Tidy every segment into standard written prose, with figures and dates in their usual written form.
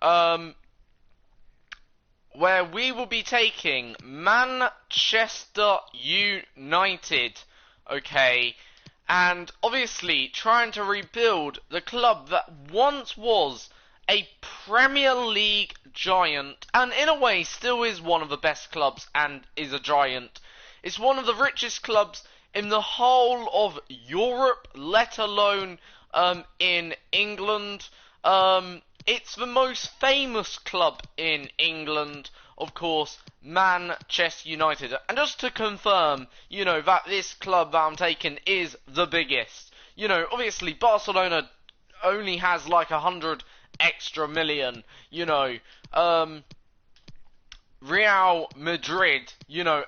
um, where we will be taking Manchester United, okay, and obviously trying to rebuild the club that once was a Premier League giant, and in a way still is one of the best clubs and is a giant. It's one of the richest clubs in the whole of Europe, let alone in England. It's the most famous club in England, of course, Manchester United. And just to confirm, that this club that I'm taking is the biggest. Obviously Barcelona only has like 100 extra million, Real Madrid,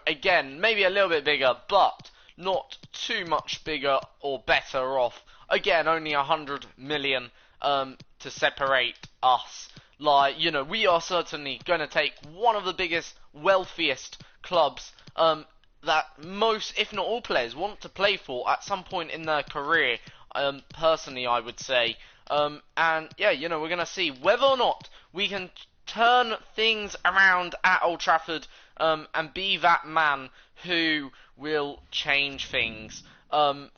again, maybe a little bit bigger, but not too much bigger or better off. Again, only 100 million to separate us. Like, we are certainly going to take one of the biggest, wealthiest clubs that most, if not all players, want to play for at some point in their career, personally, I would say. And, yeah, we're going to see whether or not we can turn things around at Old Trafford and be that man who will change things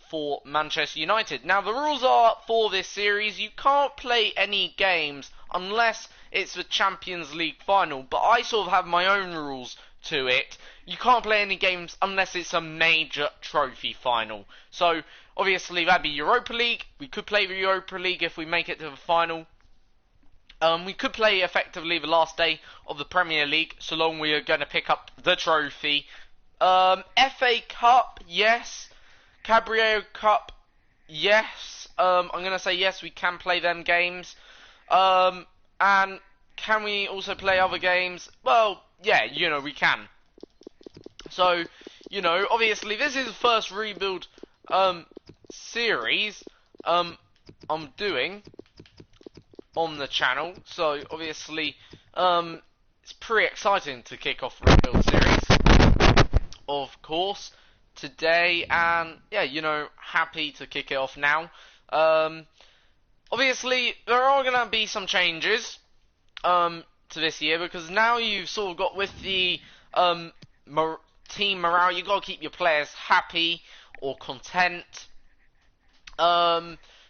for Manchester United. Now, the rules are for this series, you can't play any games unless it's the Champions League final, but I sort of have my own rules to it. You can't play any games unless it's a major trophy final. So, obviously, that'd be Europa League. We could play the Europa League if we make it to the final. We could play effectively the last day of the Premier League, so long we are going to pick up the trophy. FA Cup, yes. Carabao Cup, yes. I'm going to say yes, we can play them games. And can we also play other games? Well, yeah, we can. So, obviously this is the first rebuild series I'm doing on the channel, so obviously it's pretty exciting to kick off the rebuild series, of course, today, and yeah, happy to kick it off now. Obviously there are going to be some changes to this year, because now you've sort of got with the team morale, you've got to keep your players happy or content.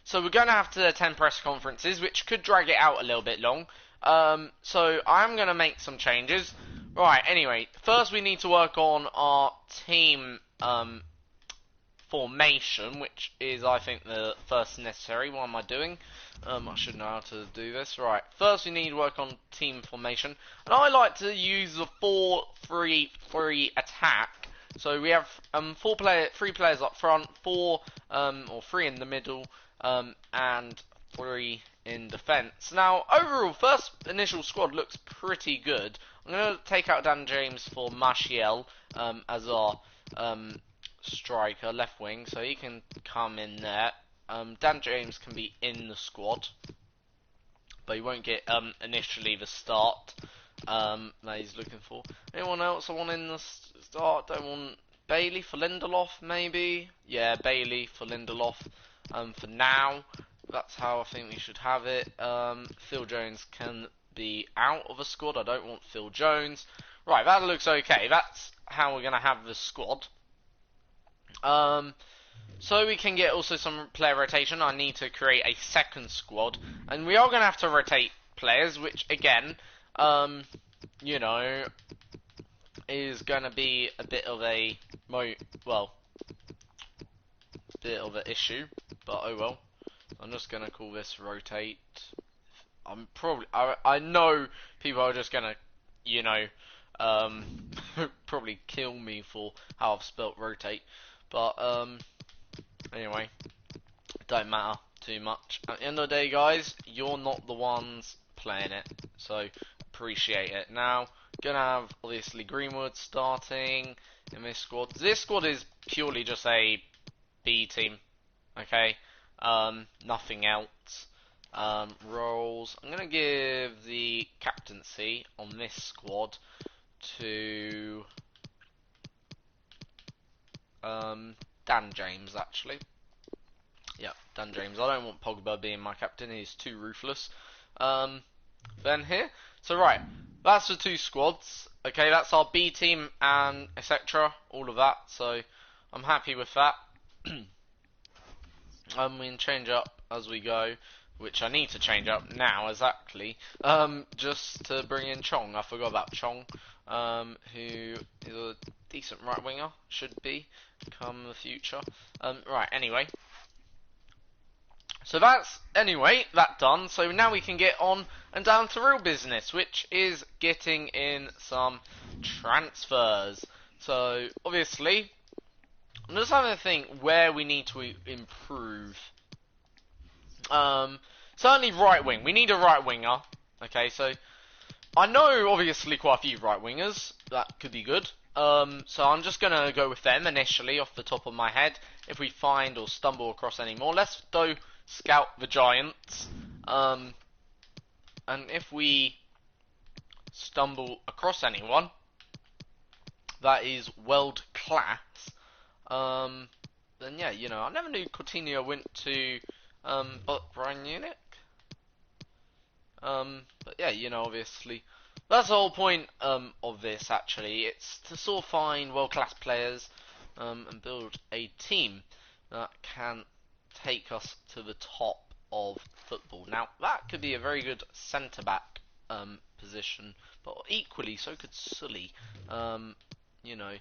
So we're going to have to attend press conferences, which could drag it out a little bit long. So I'm going to make some changes. Right, anyway, first we need to work on our team formation, which is, I think, the first necessary. What am I doing? I should know how to do this. Right, first we need to work on team formation. And I like to use the 4-3-3 attack. So we have three players up front, or 3 in the middle, and 3 in defence. Now, overall, first initial squad looks pretty good. I'm going to take out Dan James for Martial as our striker, left wing, so he can come in there. Dan James can be in the squad, but he won't get initially the start that he's looking for. Anyone else I want in the start? Don't want Bailey for Lindelof, maybe? Yeah, Bailey for Lindelof for now. That's how I think we should have it. Phil Jones can be out of the squad. I don't want Phil Jones. Right, that looks okay. That's how we're going to have the squad. So we can get also some player rotation. I need to create a second squad, and we are going to have to rotate players, which again, is going to be a bit of a bit of an issue, but oh well. I'm just going to call this rotate. I know people are just going to, probably kill me for how I've spelt rotate. But, anyway, it don't matter too much. At the end of the day, guys, you're not the ones playing it. So, appreciate it. Now, gonna have, obviously, Greenwood starting in this squad. This squad is purely just a B team. Okay? Nothing else. Roles. I'm gonna give the captaincy on this squad to Dan James, actually. Yeah, Dan James. I don't want Pogba being my captain. He's too ruthless. then here. So right, that's the two squads. Okay, that's our B team and etc. All of that. So I'm happy with that. We can change up as we go, which I need to change up now exactly. Just to bring in Chong. I forgot about Chong, who is a decent right winger, should be come the future. Right. Anyway. So that's, anyway, that done. So now we can get on and down to real business, which is getting in some transfers. So, obviously, I'm just having to think where we need to improve. Certainly right wing. We need a right winger. Okay, so I know, obviously, quite a few right wingers. That could be good. So I'm just going to go with them initially off the top of my head. If we find or stumble across any more, let's go scout the Giants. And if we stumble across anyone that is world class, then yeah, you know, I never knew Coutinho went to Bayern Munich. But yeah, you know, obviously, that's the whole point of this. Actually, it's to sort of find world-class players and build a team that can take us to the top of football. Now, that could be a very good centre-back position, but equally, so could Sully. You know,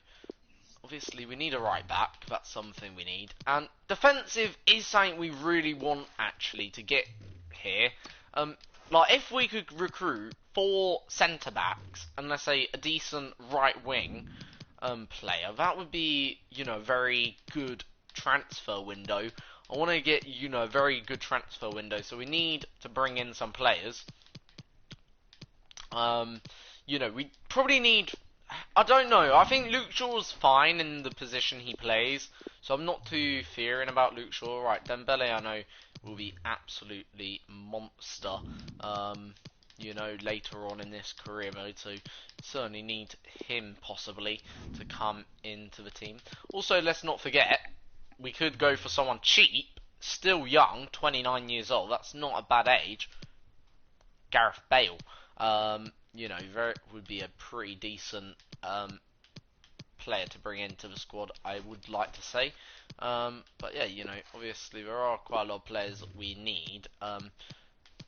obviously, we need a right back. That's something we need, and defensive is something we really want actually to get here. Like, if we could recruit 4 centre-backs and, let's say, a decent right-wing player, that would be, you know, very good transfer window. I want to get, you know, a very good transfer window, so we need to bring in some players. You know, we probably need... I don't know. I think Luke Shaw's fine in the position he plays, so I'm not too fearing about Luke Shaw. Right, Dembele, I know, will be absolutely monster, you know, later on in this career mode, so certainly need him possibly to come into the team. Also, let's not forget, we could go for someone cheap, still young, 29 years old, that's not a bad age, Gareth Bale. You know, would be a pretty decent player to bring into the squad, I would like to say. But yeah, you know, obviously there are quite a lot of players that we need.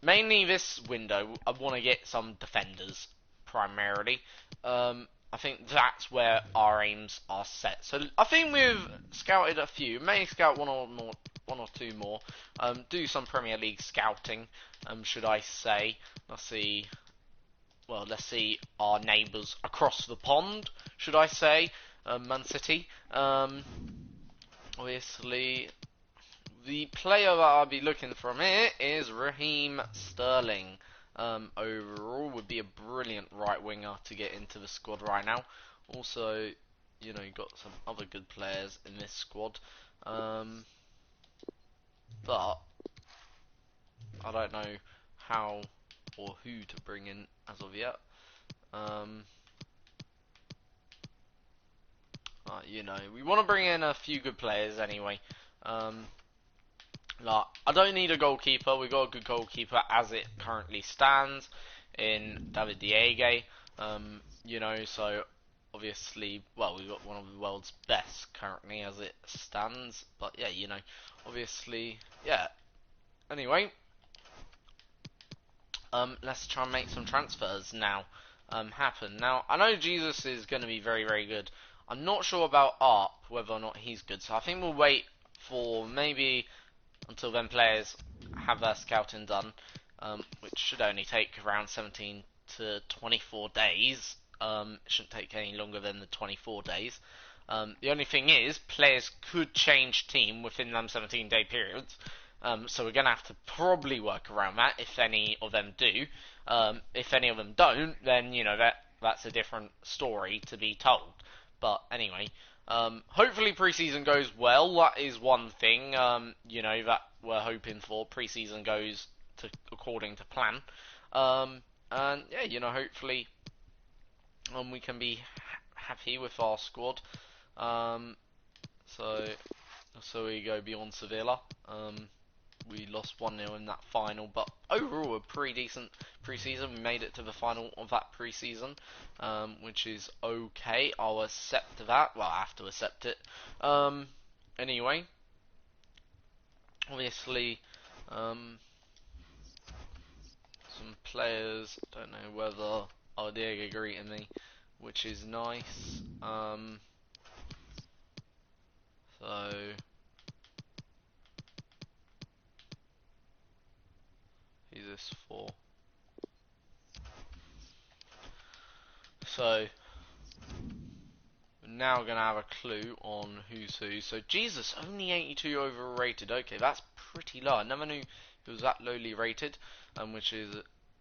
Mainly this window, I want to get some defenders, primarily. I think that's where our aims are set. So I think we've scouted a few, may scout one or two more. Do some Premier League scouting, should I say. Let's see our neighbours across the pond, should I say, Man City. Obviously, the player that I'll be looking from here is Raheem Sterling. Overall, would be a brilliant right winger to get into the squad right now. Also, you know, you've got some other good players in this squad. But I don't know how or who to bring in as of yet. You know, we want to bring in a few good players anyway. Like, I don't need a goalkeeper. We've got a good goalkeeper as it currently stands in David De Gea. You know, so obviously, well, we've got one of the world's best currently as it stands. But yeah, you know, obviously, yeah. Anyway, let's try and make some transfers now happen. Now, I know Jesus is going to be very, very good. I'm not sure about Arp, whether or not he's good. So I think we'll wait for maybe until then players have their scouting done, which should only take around 17 to 24 days. It shouldn't take any longer than the 24 days. The only thing is, players could change team within them 17-day periods. So we're going to have to probably work around that if any of them do. If any of them don't, then, you know, that's a different story to be told. But anyway, hopefully preseason goes well. That is one thing, you know, that we're hoping for. Preseason goes according to plan. And yeah, you know, hopefully we can be happy with our squad. So we go beyond Sevilla. we lost 1-0 in that final, but overall a pretty decent pre-season. We made it to the final of that pre-season, which is okay. I'll accept that. Well, I have to accept it. Anyway, obviously, some players, don't know whether, oh, Diego greeting me, which is nice. So who's this for? So we're now gonna have a clue on who's who. So Jesus, only 82 overrated. Okay, that's pretty low. I never knew he was that lowly rated, which is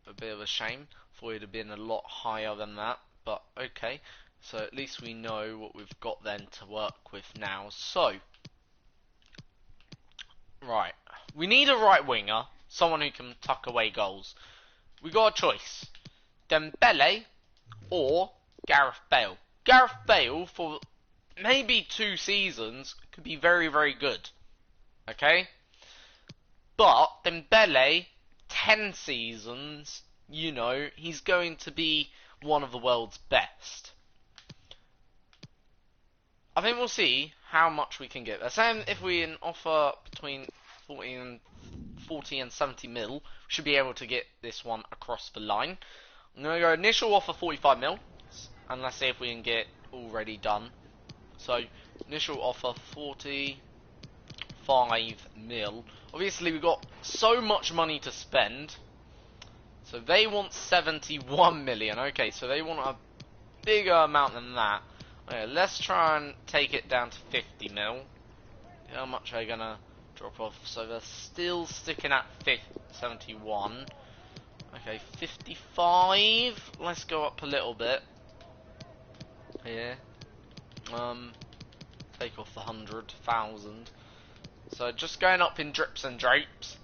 a bit of a shame. Thought it'd have been a lot higher than that, but okay. So at least we know what we've got then to work with now. So right, we need a right winger, someone who can tuck away goals. We got a choice: Dembele or Gareth Bale. Gareth Bale, for maybe 2 seasons, could be very, very good. Okay? But Dembele, 10 seasons, you know, he's going to be one of the world's best. I think we'll see how much we can get. They're saying if we offer between 40 and 70 mil, we should be able to get this one across the line. I'm going to go initial offer 45 mil, and let's see if we can get already done. So, initial offer 45 mil. Obviously, we've got so much money to spend. So, they want 71 million. Okay, so they want a bigger amount than that. Okay, let's try and take it down to 50 mil. How much are they going to drop off? So, they're still sticking at 71. Okay, 55. Let's go up a little bit here. Take off the 100,000. So just going up in drips and drapes.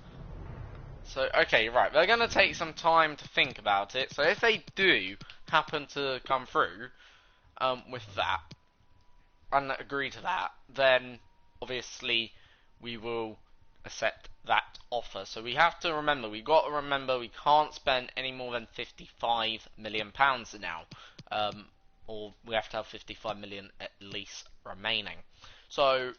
So okay, right. They're gonna take some time to think about it. So if they do happen to come through with that and agree to that, then obviously we will accept that offer. So we have to remember, we can't spend any more than £55 million now, or we have to have 55 million at least remaining. So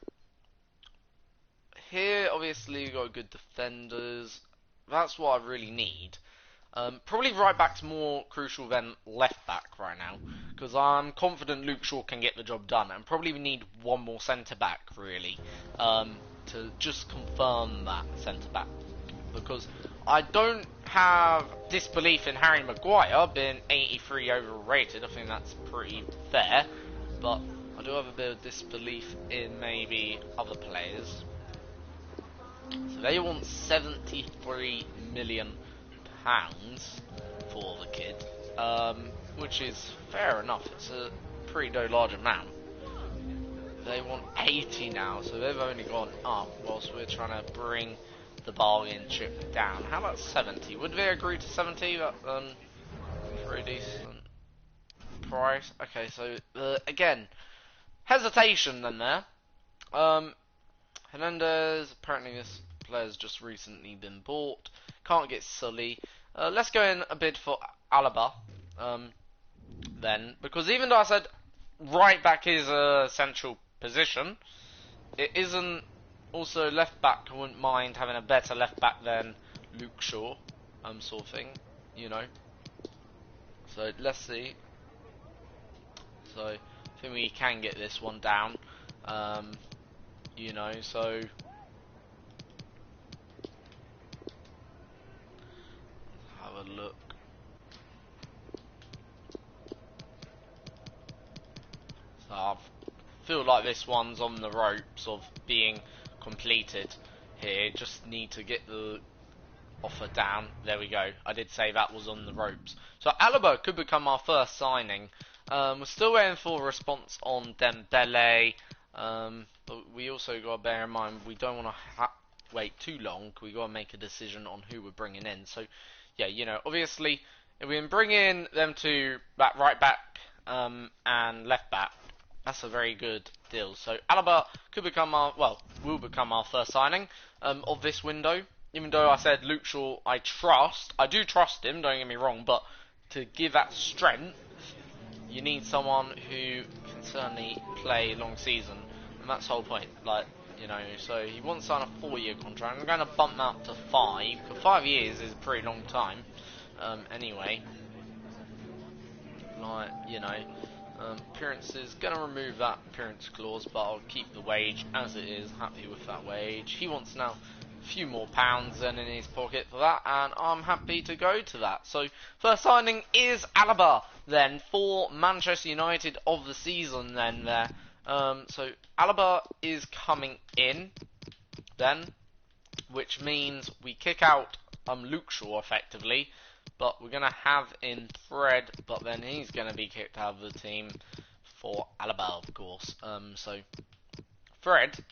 here obviously we got good defenders. That's what I really need. Probably right back's more crucial than left back right now, because I'm confident Luke Shaw can get the job done, and probably we need one more centre back really, to just confirm that centre back, because I don't have disbelief in Harry Maguire being 83 overrated. I think that's pretty fair, but I do have a bit of disbelief in maybe other players. So they want 73 million pounds for the kid, which is fair enough. It's a pretty large amount. They want 80 now, so they've only gone up whilst we're trying to bring the bargain chip down. How about 70? Would they agree to 70? That's pretty decent price. Okay, so again, hesitation then there. Hernandez, apparently this player's just recently been bought. Can't get Sully. Let's go in a bid for Alaba then, because even though I said right back is a central position, it isn't. Also left back, I wouldn't mind having a better left back than Luke Shaw, sort of thing, you know. So let's see. So I think we can get this one down, you know. So have a look. So I feel like this one's on the ropes of being completed here. Just need to get the offer down. There we go. I did say that was on the ropes. So Alaba could become our first signing. We're still waiting for a response on Dembele, but we also got to bear in mind we don't want to wait too long. We got to make a decision on who we're bringing in. So yeah, you know, obviously if we can bring in them to that right back and left back, that's a very good deal. So Alaba could become our, well, will become our first signing. of this window. Even though I said Luke Shaw, I do trust him, don't get me wrong, but to give that strength, you need someone who can certainly play long season, and that's the whole point. Like, you know, so he wants to sign a 4-year contract. I'm going to bump that to 5, because 5 years is a pretty long time. Anyway, like, you know, appearances, going to remove that appearance clause, but I'll keep the wage as it is. Happy with that wage. He wants now a few more pounds in his pocket for that, and I'm happy to go to that. So first signing is Alaba then for Manchester United of the season then there. So Alaba is coming in then, which means we kick out Luke Shaw effectively, but we're going to have in Fred, but then he's going to be kicked out of the team for Alaba, of course. So Fred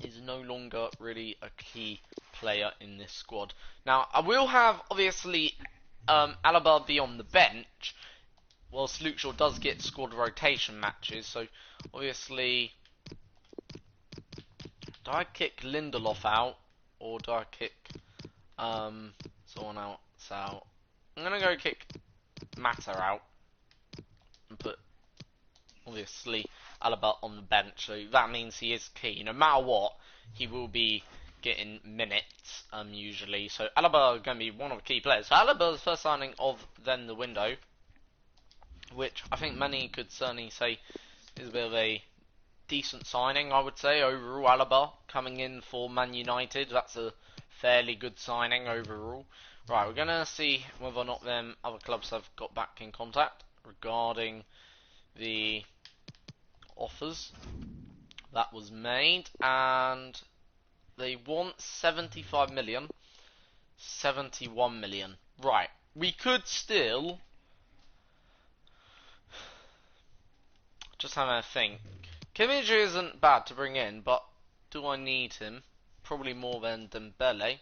is no longer really a key player in this squad. Now, I will have, obviously, Alaba be on the bench, whilst Luke Shaw does get squad rotation matches. So, obviously, do I kick Lindelof out, or do I kick someone else out? I'm going to go kick Mata out, and put, obviously, Alaba on the bench. So that means he is key. No matter what, he will be getting minutes, usually. So Alaba is going to be one of the key players. So Alaba is the first signing of then the window, which I think many could certainly say is a bit of a decent signing, I would say, overall. Alaba coming in for Man United, that's a fairly good signing overall. Right, we're going to see whether or not them other clubs have got back in contact regarding the offers that was made, and they want 75 million, 71 million. Right, we could still just have a think. Kimmich isn't bad to bring in, but do I need him? Probably more than Dembele,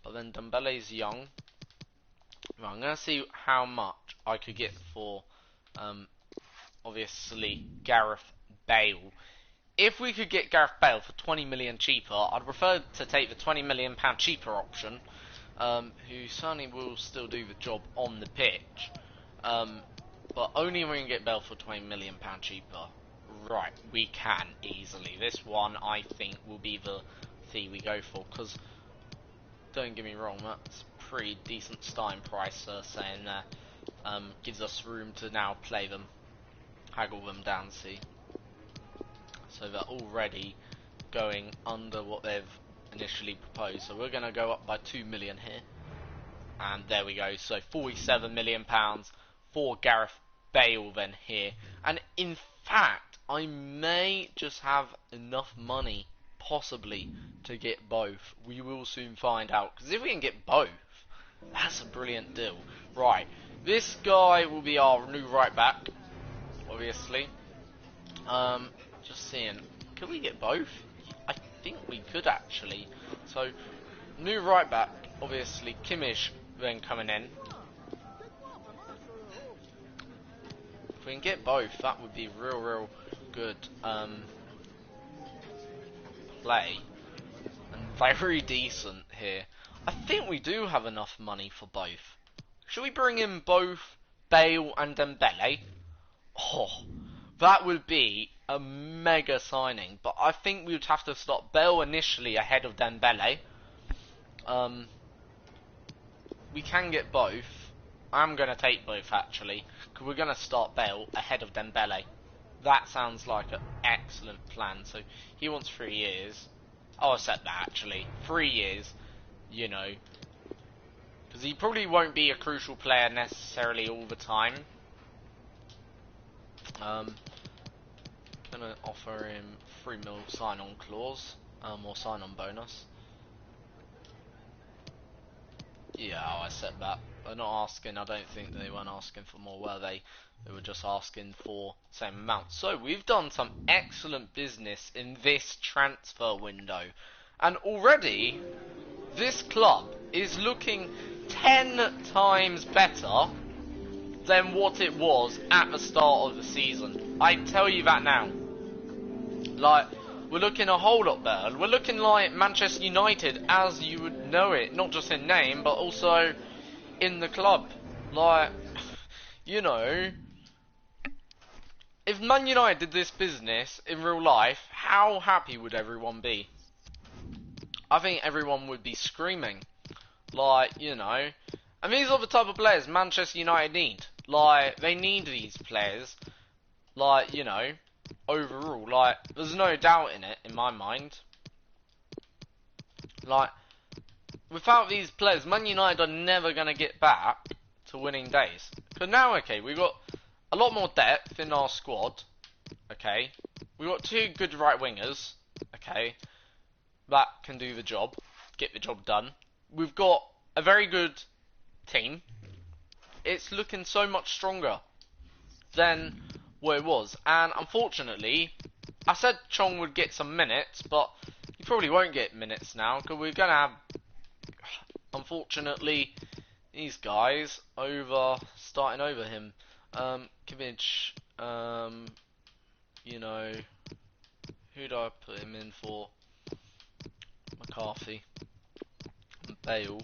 but then Dembele's young. Right, I'm going to see how much I could get for obviously Gareth Bale. If we could get Gareth Bale for 20 million cheaper, I'd prefer to take the 20 million pound cheaper option, who certainly will still do the job on the pitch, but only when we can get Bale for 20 million pound cheaper. Right, we can easily. This one, I think, will be the fee we go for, because, don't get me wrong, that's a pretty decent starting price, saying there. Gives us room to now play them, haggle them down, see. So they're already going under what they've initially proposed. So we're going to go up by 2 million here. And there we go. So 47 million pounds for Gareth Bale then here. And in fact, I may just have enough money, possibly, to get both. We will soon find out. Because if we can get both, that's a brilliant deal. Right. This guy will be our new right back, obviously. Just seeing, could we get both? I think we could actually. So, new right back, obviously Kimmich then coming in. If we can get both, that would be real good play. And very decent here. I think we do have enough money for both. Should we bring in both Bale and Dembele? Oh, that would be a mega signing, but I think we would have to start Bale initially ahead of Dembele. We can get both. I'm going to take both actually, because we're going to start Bale ahead of Dembele. That sounds like an excellent plan. So he wants 3 years. Oh, I said that actually. 3 years, you know, because he probably won't be a crucial player necessarily all the time. Gonna offer him 3 mil sign-on clause, or sign-on bonus. Yeah, oh, I said that. They're not asking, I don't think they weren't asking for more, were they? They were just asking for the same amount. So, we've done some excellent business in this transfer window. And already, this club is looking 10 times better than what it was at the start of the season. I tell you that now. Like, we're looking a whole lot better. We're looking like Manchester United as you would know it, not just in name, but also in the club. Like, you know, if Man United did this business in real life, how happy would everyone be? I think everyone would be screaming. Like, you know, and these are the type of players Manchester United need. Like, they need these players. Like, you know, overall, like, there's no doubt in it, in my mind. Like, without these players, Man United are never going to get back to winning days. But now, okay, we've got a lot more depth in our squad. Okay, we've got 2 good right wingers. Okay, that can do the job, get the job done. We've got a very good team. It's looking so much stronger than what it was. And unfortunately, I said Chong would get some minutes, but he probably won't get minutes now because we're going to have, unfortunately, these guys starting over him. Kimmich, you know, who do I put him in for? McCarthy and Bale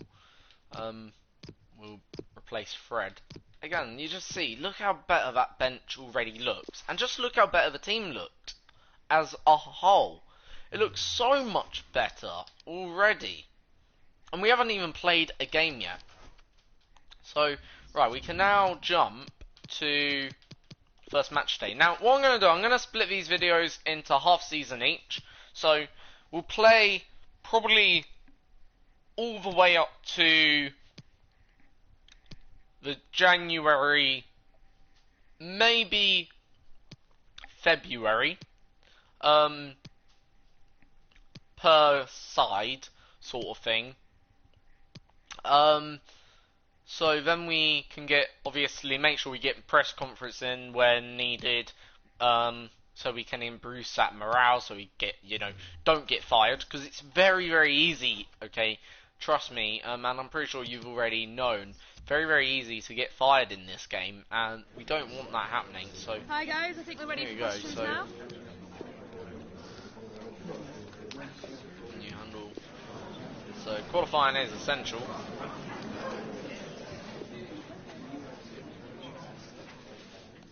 will replace Fred. Again, you just see, look how better that bench already looks. And just look how better the team looked as a whole. It looks so much better already. And we haven't even played a game yet. So, right, we can now jump to first match day. Now, what I'm going to do, I'm going to split these videos into half season each. So, we'll play probably all the way up to the January, maybe February, per side, sort of thing. So then we can get, obviously, make sure we get press conference in when needed, so we can improve that morale, so we get, you know, don't get fired, because it's very, very easy, okay, trust me, and I'm pretty sure you've already known, very, very easy to get fired in this game, and we don't want that happening, so... Hi guys, I think we're ready for questions now. New handle. So, qualifying is essential.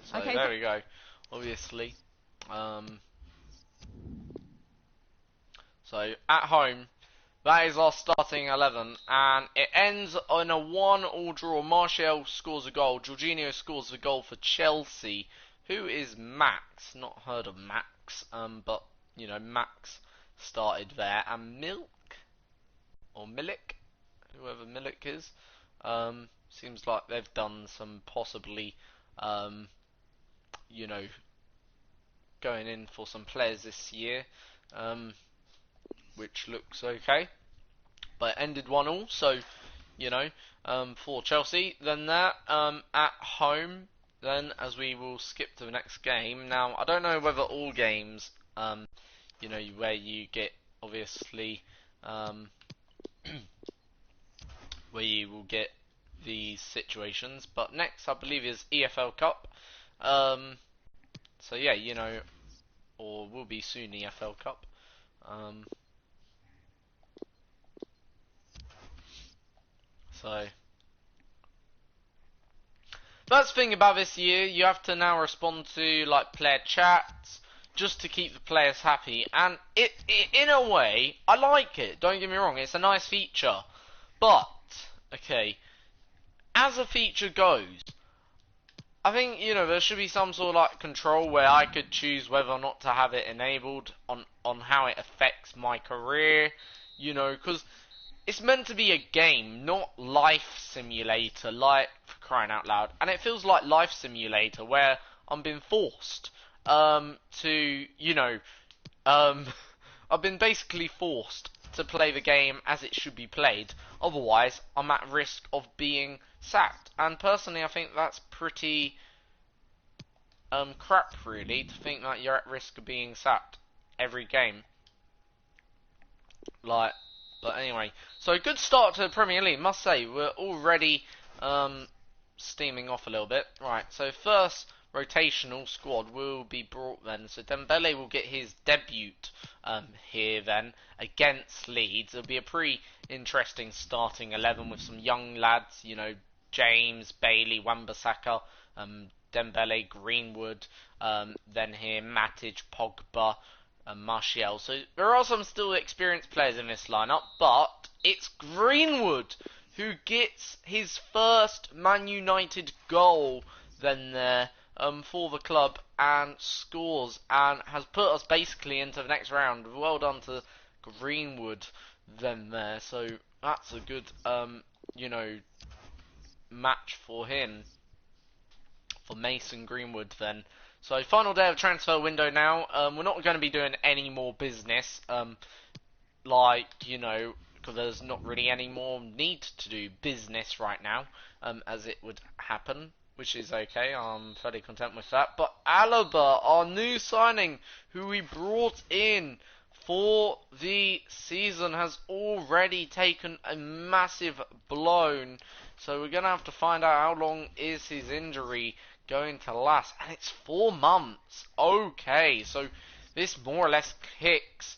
So, okay, there we go, obviously. So, at home, that is our starting 11, and it ends on a 1-1 draw. Martial scores a goal. Jorginho scores a goal for Chelsea. Who is Max? Not heard of Max, but, you know, Max started there. And Milk, or Milik, whoever Milik is, seems like they've done some possibly, you know, going in for some players this year, which looks okay. But it ended 1-1, so, you know, for Chelsea. Then that, at home, then, as we will skip to the next game. Now, I don't know whether all games, you know, where you get, obviously, where you will get these situations. But next, I believe, is EFL Cup. So, yeah, you know, or will be soon EFL Cup. So, that's the thing about this year, you have to now respond to, like, player chats, just to keep the players happy, and it in a way, I like it, don't get me wrong, it's a nice feature, but, okay, as a feature goes, I think, you know, there should be some sort of, like, control where I could choose whether or not to have it enabled on how it affects my career, you know, because it's meant to be a game, not life simulator, like, for crying out loud. And it feels like life simulator, where I'm being forced to, you know, I've been basically forced to play the game as it should be played. Otherwise, I'm at risk of being sacked. And personally, I think that's pretty crap, really, to think that you're at risk of being sacked every game. Like... But anyway, so good start to the Premier League, must say. We're already steaming off a little bit. Right, so first rotational squad will be brought then. So Dembele will get his debut here then against Leeds. It'll be a pretty interesting starting 11 with some young lads, you know, James, Bailey, Wan-Bissaka, Dembele, Greenwood, then here Matic, Pogba, and Martial. So there are some still experienced players in this lineup, but it's Greenwood who gets his first Man United goal then there for the club and scores and has put us basically into the next round. Well done to Greenwood then there. So that's a good you know, match for him, for Mason Greenwood then. So final day of transfer window now. We're not going to be doing any more business, like, you know, because there's not really any more need to do business right now, as it would happen, which is okay. I'm fairly content with that. But Alaba, our new signing, who we brought in for the season, has already taken a massive blow. So we're going to have to find out how long is his injury going to last. And it's 4 months. Okay, so this more or less kicks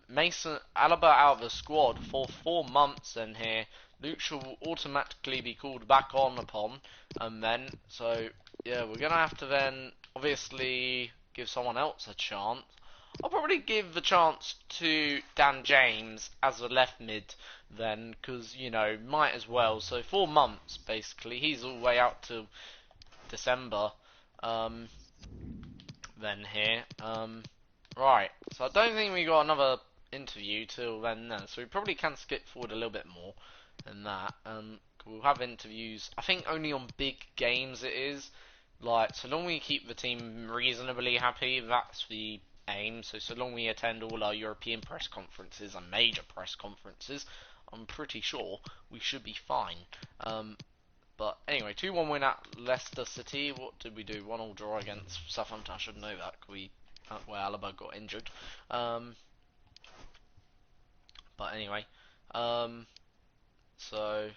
Mason Alaba out of the squad for 4 months then here. Lucha will automatically be called back on upon, and then, so yeah, we're gonna have to then obviously give someone else a chance. I'll probably give the chance to Dan James as a left mid then, because, you know, might as well. So 4 months basically, he's all the way out to December then here. Right, so I don't think we got another interview till then, so we probably can skip forward a little bit more than that. We'll have interviews, I think only on big games it is, like, so long we keep the team reasonably happy, that's the aim. So long we attend all our European press conferences and major press conferences, I'm pretty sure we should be fine. But anyway, 2-1 win at Leicester City. What did we do? 1-1 draw against Southampton. I should know that. Where Alaba got injured. But anyway, so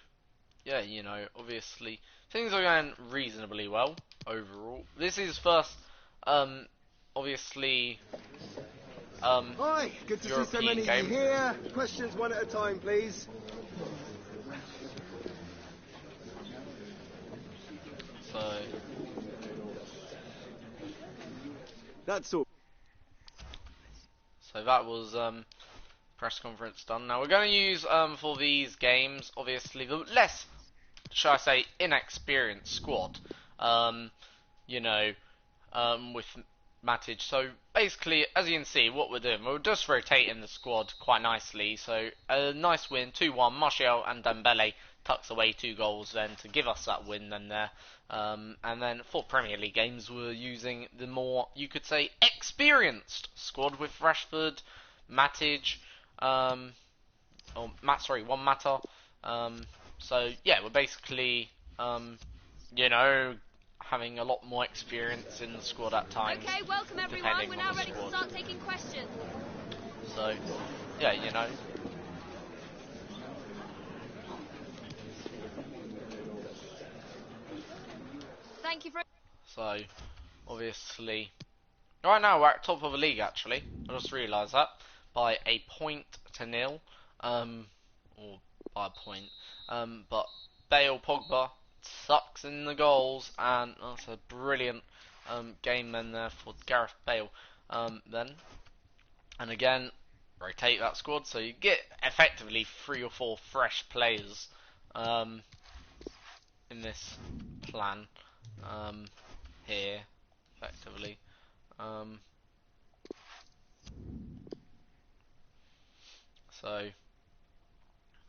yeah, you know, obviously things are going reasonably well overall. This is first, obviously, Hi, good to see so many of you here. Questions one at a time, please. So that's all. So that was press conference done. Now we're going to use for these games, obviously, the less, shall I say, inexperienced squad. You know, with Matic. So basically, as you can see, what we're doing, we're just rotating the squad quite nicely. So a nice win, 2-1. Martial and Dembele tucks away 2 goals then to give us that win then there. And then for Premier League games, we're using the more, you could say, experienced squad with Rashford, Matic, Juan Mata. So yeah, we're basically, you know, having a lot more experience in the squad at times. Okay, welcome everyone. We're now ready to start taking questions. So yeah, you know. Thank you for. So, obviously, right now we're at top of the league actually. I just realised that by a 0.0, or by a point. But Bale, Pogba sucks in the goals, and that's a brilliant game then there for Gareth Bale. Then, and again, rotate that squad so you get effectively 3 or 4 fresh players in this plan. Here, effectively. So,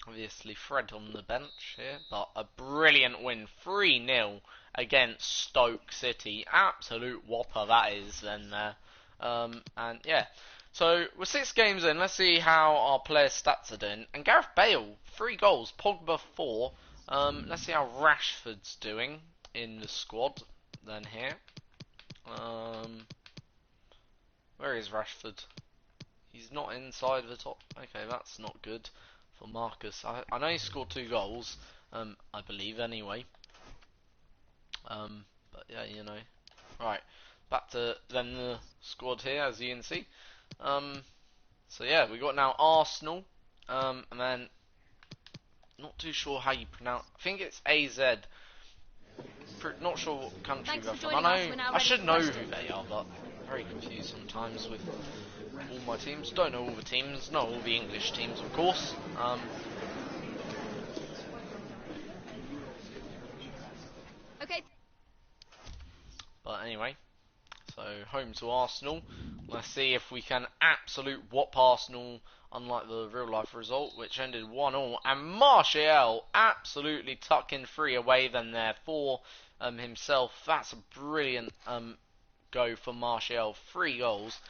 obviously Fred on the bench here, but a brilliant win, 3-0 against Stoke City. Absolute whopper that is then there. And yeah, so we're 6 games in, let's see how our players' stats are doing. And Gareth Bale, 3 goals, Pogba 4. Let's see how Rashford's doing in the squad then here. Where is Rashford? He's not inside the top. Okay, that's not good for Marcus. I know he scored 2 goals, I believe anyway. But yeah, you know. Right, back to then the squad here, as you can see. So yeah, we got now Arsenal, and then not too sure how you pronounce. I think it's AZ. Not sure what country they're from. I should know who they are, but I'm very confused sometimes with all my teams. Don't know all the teams. Not all the English teams, of course. Okay. But anyway, so home to Arsenal. Let's see if we can absolute whop Arsenal, unlike the real life result, which ended 1-1. And Martial absolutely tucking 3 away then there for himself. That's a brilliant go for Martial. 3 goals.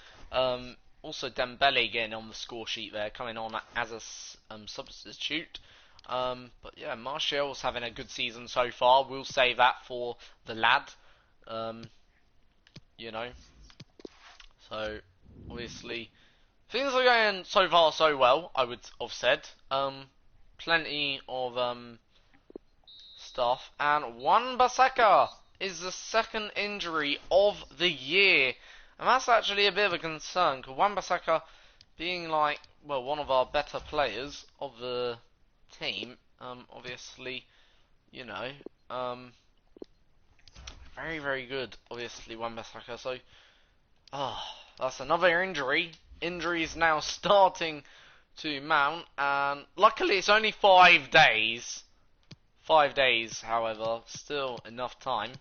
Also Dembele getting on the score sheet there, coming on as a substitute. But yeah, Martial's having a good season so far. We'll say that for the lad. You know, so obviously things are going so far so well, I would have said. Plenty of stuff, and Wan-Bissaka is the second injury of the year, and that's actually a bit of a concern, because Wan-Bissaka being like, well, one of our better players of the team, obviously, you know, very, very good, obviously, Wan-Bissaka. So, that's another injury. Injuries now starting to mount, and luckily it's only 5 days. 5 days, however, still enough time.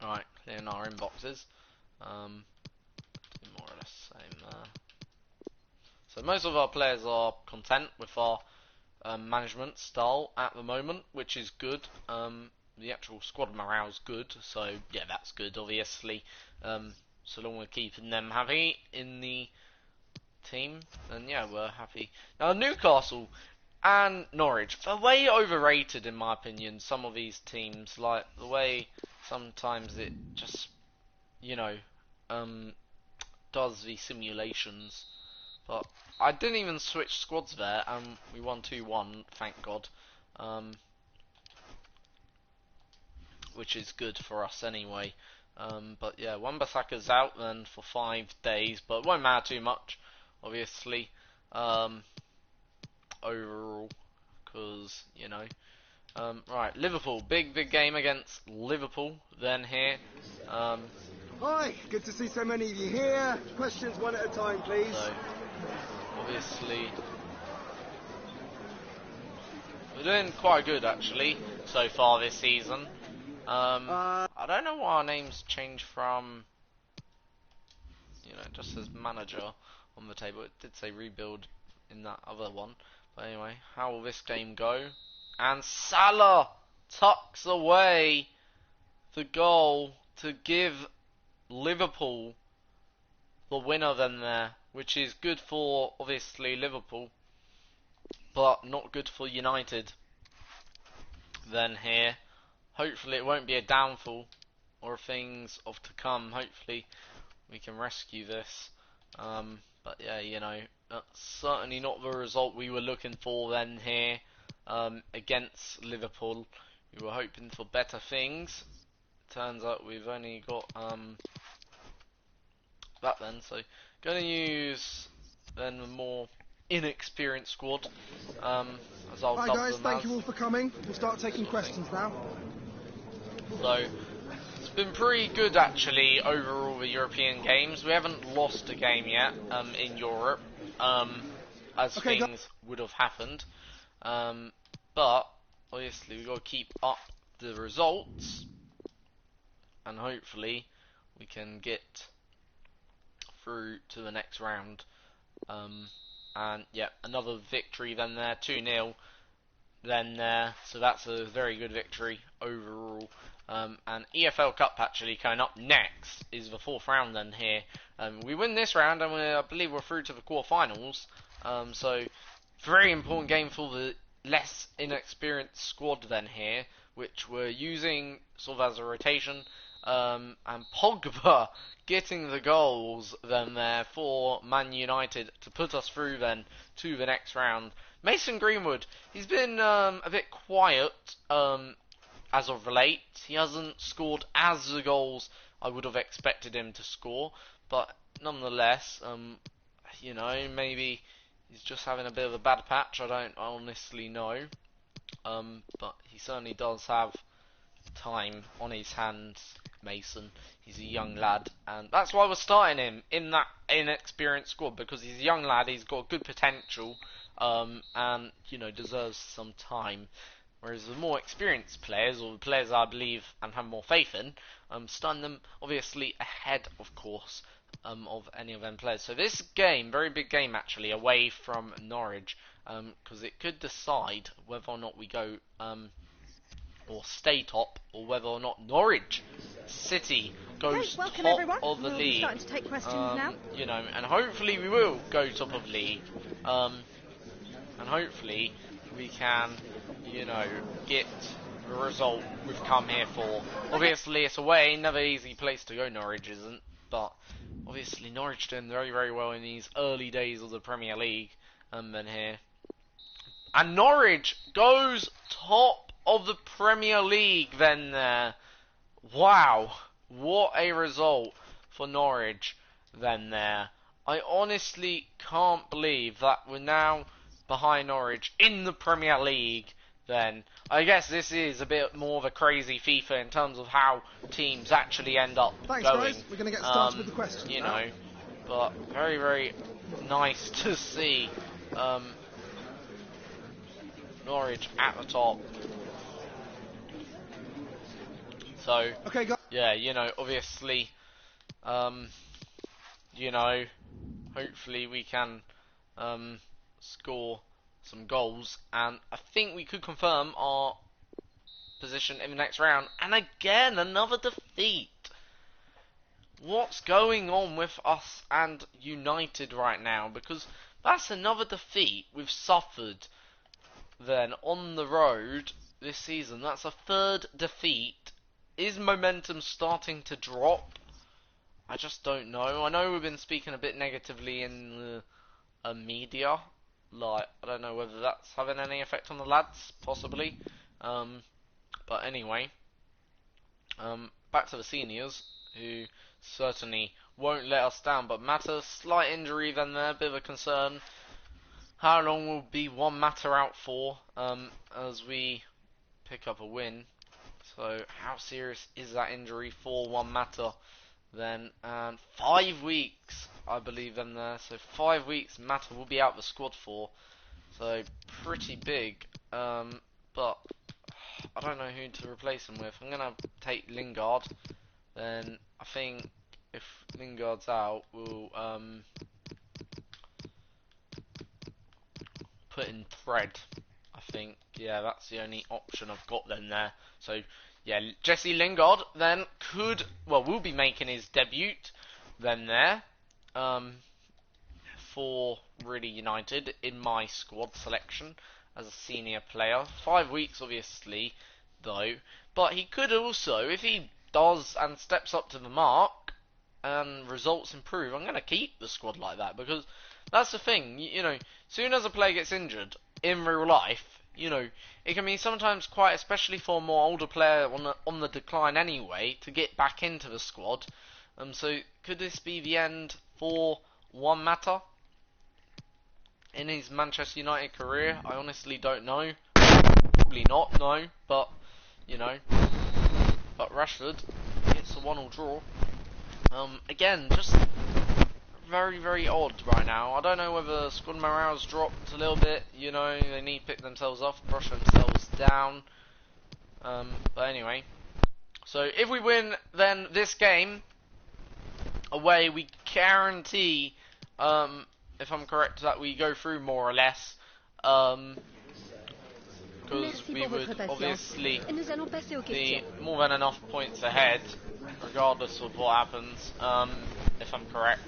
Alright, clearing our inboxes. More or less same there. So most of our players are content with our management style at the moment, which is good. The actual squad morale's good, so yeah, that's good, obviously. So long we're keeping them happy in the team, then yeah, we're happy. Now, Newcastle and Norwich are way overrated, in my opinion, some of these teams. Like, the way sometimes it just, you know, does the simulations. But I didn't even switch squads there, and we won 2-1, thank God. Which is good for us anyway. But yeah, Wan-Bissaka's out then for 5 days, but it won't matter too much, obviously, overall, because, you know. Right, Liverpool, big game against Liverpool then here. Hi, good to see so many of you here. Questions one at a time, please. So, obviously, we're doing quite good actually so far this season. I don't know why our names changed from, you know, it just says manager on the table. It did say rebuild in that other one. But anyway, how will this game go? And Salah tucks away the goal to give Liverpool the winner then there, which is good for, obviously, Liverpool, but not good for United then here. Hopefully it won't be a downfall or things of to come. Hopefully we can rescue this. But yeah, you know, that's certainly not the result we were looking for then here against Liverpool. We were hoping for better things. Turns out we've only got that then. So going to use then a more inexperienced squad. As I'll Hi dub guys, them thank as. you all for coming. We'll start taking questions now. So, it's been pretty good actually overall the European games. We haven't lost a game yet in Europe, as things would have happened. But, obviously we've got to keep up the results, and hopefully we can get through to the next round. And yeah, another victory then there, 2-0 then there, so that's a very good victory overall. And EFL Cup actually coming up next is the 4th round then here. We win this round and I believe we're through to the quarterfinals. So very important game for the less inexperienced squad then here, which we're using sort of as a rotation. And Pogba getting the goals then there for Man United to put us through then to the next round. Mason Greenwood, he's been a bit quiet as of late. He hasn't scored as the goals I would have expected him to score, but nonetheless, you know, maybe he's just having a bit of a bad patch. I don't honestly know, but he certainly does have time on his hands, Mason. He's a young lad, and that's why we're starting him in that inexperienced squad, because he's a young lad, he's got good potential, and, you know, deserves some time. Whereas the more experienced players, or the players I believe and have more faith in, starting them obviously ahead, of course, of any of them players. So this game, very big game actually, away from Norwich, because it could decide whether or not we go or stay top, or whether or not Norwich City goes top everyone. of the We'll league. be starting to take questions now. You know, and hopefully we will go top of league, and hopefully we can, you know, get the result we've come here for. Obviously it's away, never easy place to go, Norwich isn't, but obviously Norwich doing very, very well in these early days of the Premier League, then here. And Norwich goes top of the Premier League then there. Wow, what a result for Norwich then there. I honestly can't believe that we're now behind Norwich in the Premier League then. I guess this is a bit more of a crazy FIFA in terms of how teams actually end up Thanks, going. guys. We're going to get started with the questions You now. know, but very, very nice to see Norwich at the top. So, Okay, guys. yeah, you know, obviously, you know, hopefully we can score some goals, and I think we could confirm our position in the next round. And again, another defeat. What's going on with us and United right now? Because that's another defeat we've suffered then on the road this season. That's a third defeat. Is momentum starting to drop? I just don't know. I know we've been speaking a bit negatively in the media. Like, I don't know whether that's having any effect on the lads, possibly. But anyway, back to the seniors, who certainly won't let us down. But Mata, slight injury then there, bit of a concern. How long will be one Mata out for as we pick up a win? So how serious is that injury for one Mata then? And 5 weeks, I believe, in there. So 5 weeks Mata will be out the squad for. So pretty big. But I don't know who to replace him with. I'm gonna take Lingard. Then I think if Lingard's out, we'll put in Fred. I think, yeah, that's the only option I've got then there. So, yeah, Jesse Lingard then will be making his debut then there, for really United in my squad selection as a senior player. 5 weeks, obviously, though, but he could also, if he does and steps up to the mark and results improve, I'm going to keep the squad like that, because that's the thing, you know, soon as a player gets injured in real life, you know, it can be sometimes quite, especially for a more older player on the decline anyway, to get back into the squad. So could this be the end for Juan Mata in his Manchester United career? I honestly don't know. Probably not, no, but you know. But Rashford gets a 1-1 draw. Again, just very, very odd right now. I don't know whether squad morale's dropped a little bit. You know, they need to pick themselves up, brush themselves down. But anyway, so if we win, then this game away, we guarantee, if I'm correct, that we go through more or less. Because we would obviously be more than enough points ahead, regardless of what happens, if I'm correct,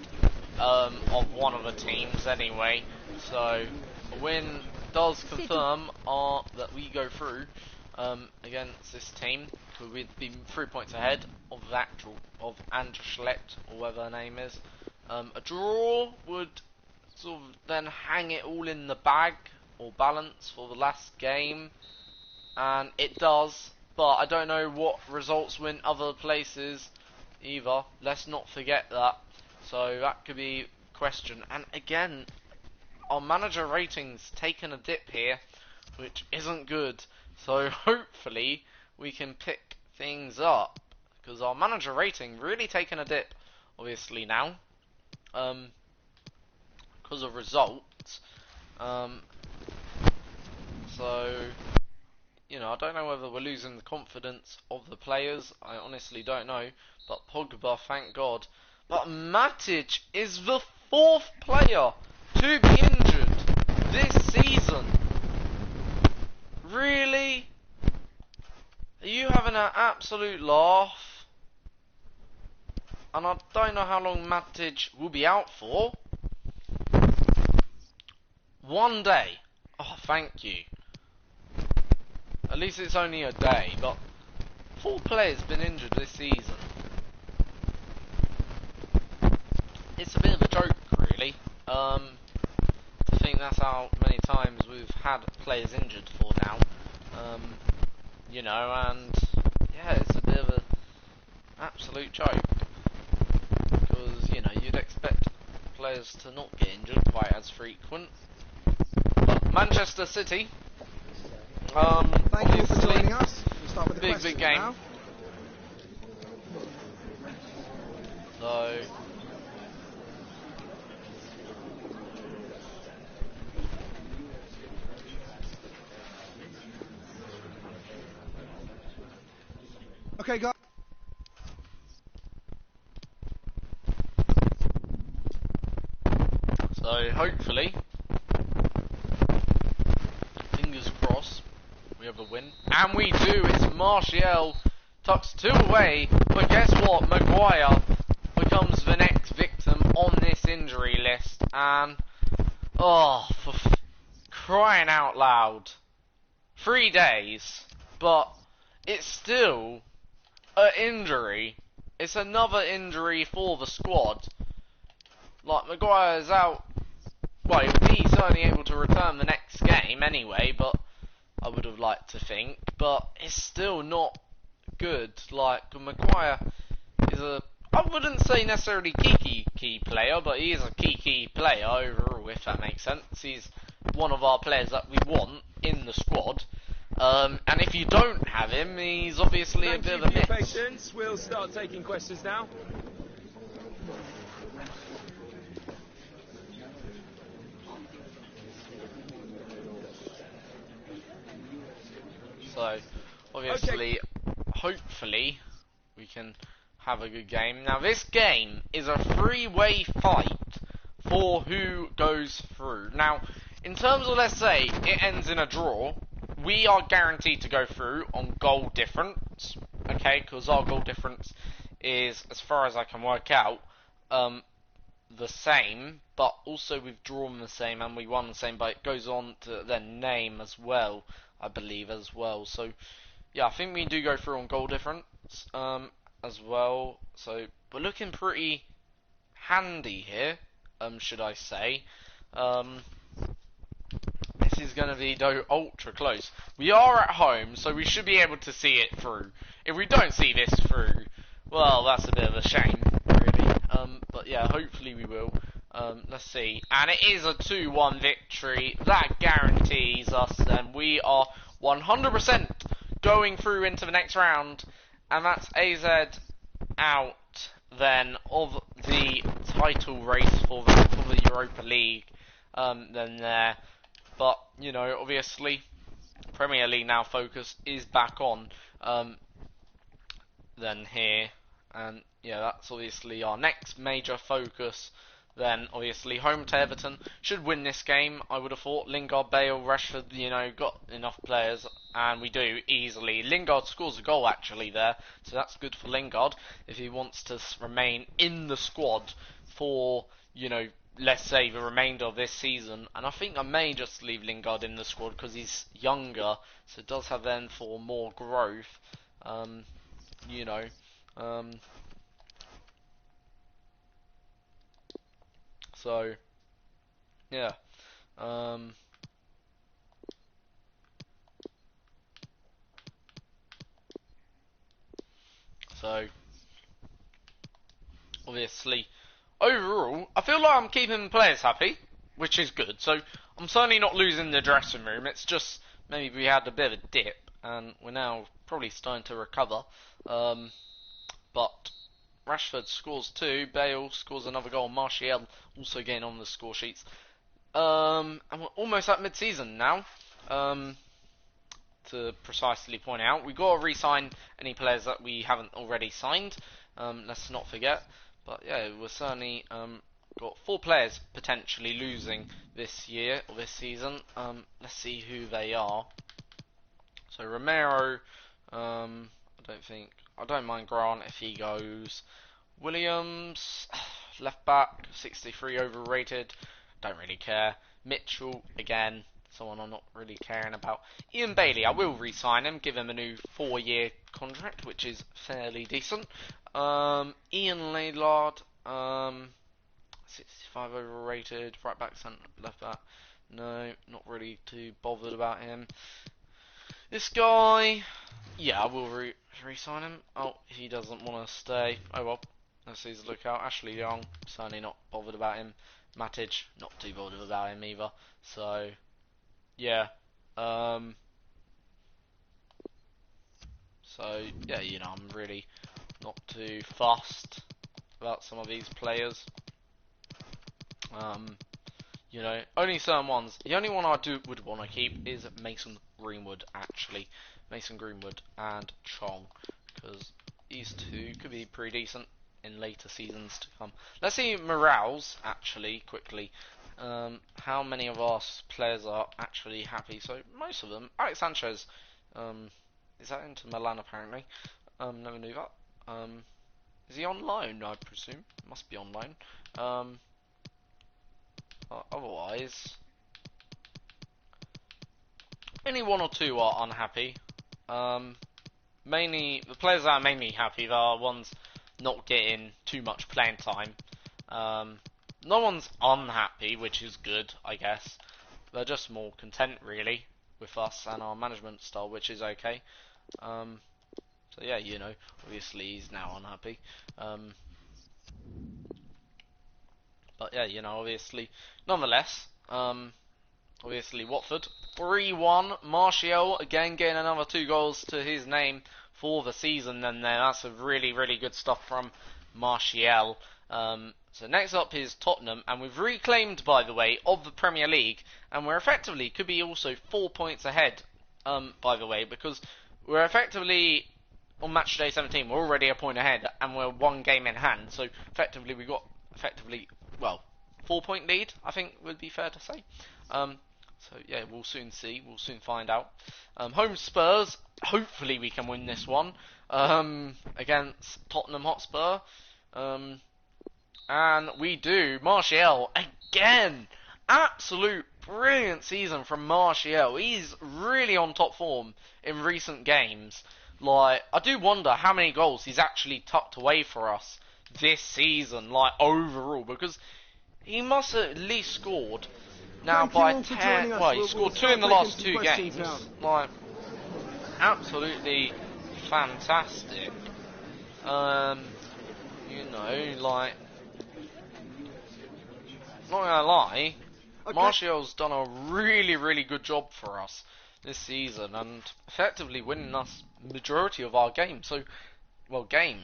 of one of the teams anyway. So a win does confirm that we go through against this team, because we'd be 3 points ahead of the actual of Anderlecht, or whatever her name is. A draw would sort of then hang it all in the bag or balance for the last game, and it does. but I don't know what results win other places either. Let's not forget that. So that could be a question. And again, our manager ratings taken a dip here, which isn't good. So hopefully we can pick things up, because our manager rating really taken a dip, obviously now, because of results. So, you know, I don't know whether we're losing the confidence of the players. I honestly don't know. But Pogba, thank God. But Matic is the 4th player to be injured this season. Really? Are you having an absolute laugh? And I don't know how long Matic will be out for. 1 day. Oh, thank you. At least it's only a day, but 4 players been injured this season. It's a bit of a joke, really. To think that's how many times we've had players injured for now. You know, and yeah, it's a bit of an absolute joke. Because, you know, you'd expect players to not get injured quite as frequent. But Manchester City, Thank you for joining us. We'll start with the big game. now. So, Okay, guys. hopefully, fingers crossed, we have a win. And we do. It's Martial, tucks 2 away. But guess what? Maguire becomes the next victim on this injury list. And, oh, for crying out loud. 3 days. But it's still an injury. It's another injury for the squad. Like, Maguire's out. Well, he would be certainly able to return the next game anyway, but I would have liked to think. But it's still not good. Like, Maguire is I wouldn't say necessarily key player, but he is a key player overall, if that makes sense. He's one of our players that we want in the squad. And if you don't have him, he's obviously a bit of a miss. Patience. We'll start taking questions now. So, obviously, hopefully, we can have a good game. Now, this game is a 3-way fight for who goes through. Now, in terms of, let's say, it ends in a draw, we are guaranteed to go through on goal difference, okay, because our goal difference is, as far as I can work out, the same, but also we've drawn the same and we won the same, but it goes on to their name as well, I believe, as well. So, yeah, I think we do go through on goal difference, as well. So, we're looking pretty handy here, should I say. This is going to be, though, ultra close. We are at home, so we should be able to see it through. If we don't see this through, well, that's a bit of a shame, really. But yeah, hopefully we will. Let's see. And it is a 2-1 victory. That guarantees us, and we are 100% going through into the next round. And that's AZ out, then, of the title race for the Europa League. Then there. But, you know, obviously, Premier League now focus is back on, then here. And, yeah, that's obviously our next major focus. Then, obviously, home to Everton should win this game, I would have thought. Lingard, Bale, Rashford, you know, got enough players, and we do, easily. Lingard scores a goal, actually, there, so that's good for Lingard, if he wants to remain in the squad for, you know, let's say, the remainder of this season. And I think I may just leave Lingard in the squad, because he's younger, so it does have then for more growth, you know. So, yeah. So, obviously, overall, I feel like I'm keeping players happy, which is good. So, I'm certainly not losing the dressing room. It's just maybe we had a bit of a dip, and we're now probably starting to recover. But Rashford scores 2, Bale scores another goal, Martial also getting on the score sheets. And we're almost at mid-season now. To precisely point out, we got to re-sign any players that we haven't already signed. Let's not forget. But yeah, we're certainly got 4 players potentially losing this year or this season. Let's see who they are. So Romero, I don't mind Grant if he goes. Williams, left back, 63 overrated. Don't really care. Mitchell again, someone I'm not really caring about. Ian Bailey, I will re-sign him, give him a new 4-year contract, which is fairly decent. Ian Laylard, 65 overrated. Right back, centre, left back. No, not really too bothered about him. This guy, yeah, I will re-sign him. Oh, he doesn't want to stay. Oh well, let's see his lookout. Ashley Young, certainly not bothered about him. Matic, not too bothered about him either. So, yeah. So, yeah, you know, I'm really not too fussed about some of these players. You know, only certain ones. The only one I would want to keep is Mason Greenwood, actually. Mason Greenwood and Chong, because these two could be pretty decent in later seasons to come. Let's see morales, actually, quickly. How many of our players are actually happy? So, most of them. Alex Sanchez, is that into Milan, apparently? Never knew that. Is he on loan, I presume? Must be on loan. Otherwise, only 1 or 2 are unhappy. Mainly, the players that are mainly happy are ones not getting too much playing time. No one's unhappy, which is good, I guess. They're just more content, really, with us and our management style, which is okay. So yeah, you know, obviously he's now unhappy. But yeah, you know, obviously, nonetheless, obviously Watford 3-1. Martial again getting another 2 goals to his name for the season, and then that's a really, really good stuff from Martial. So next up is Tottenham, and we've reclaimed, by the way, of the Premier League, and we're effectively could be also 4 points ahead. By the way, because we're effectively on match day 17, we're already a point ahead, and we're 1 game in hand. So effectively, we got well, 4-point lead, I think would be fair to say. So yeah, we'll soon see. We'll soon find out. Home Spurs. Hopefully we can win this one against Tottenham Hotspur. And we do. Martial again. Absolute brilliant season from Martial. He's really on top form in recent games. Like, I do wonder how many goals he's actually tucked away for us this season, like, overall, because he must have at least scored now by 10. Well, he scored 2 in the last 2 games. Like, absolutely fantastic. You know, like, not gonna lie, Martial's done a really, really good job for us this season, and effectively winning us majority of our games. So,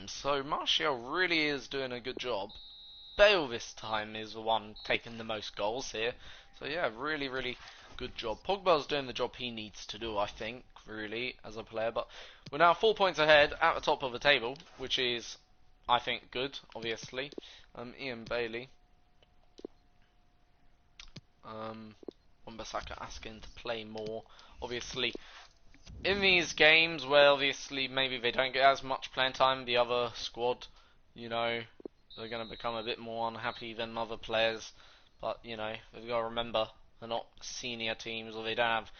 so Martial really is doing a good job. Bale this time is the one taking the most goals here. So yeah, really, really good job. Pogba's doing the job he needs to do, I think, really, as a player. But we're now 4 points ahead at the top of the table, which is, I think, good, obviously. Ian Bailey. Wan-Bissaka asking to play more. Obviously, in these games where obviously maybe they don't get as much playing time, the other squad, you know, they're going to become a bit more unhappy than other players. But, you know, we've got to remember they're not senior teams, or they don't have,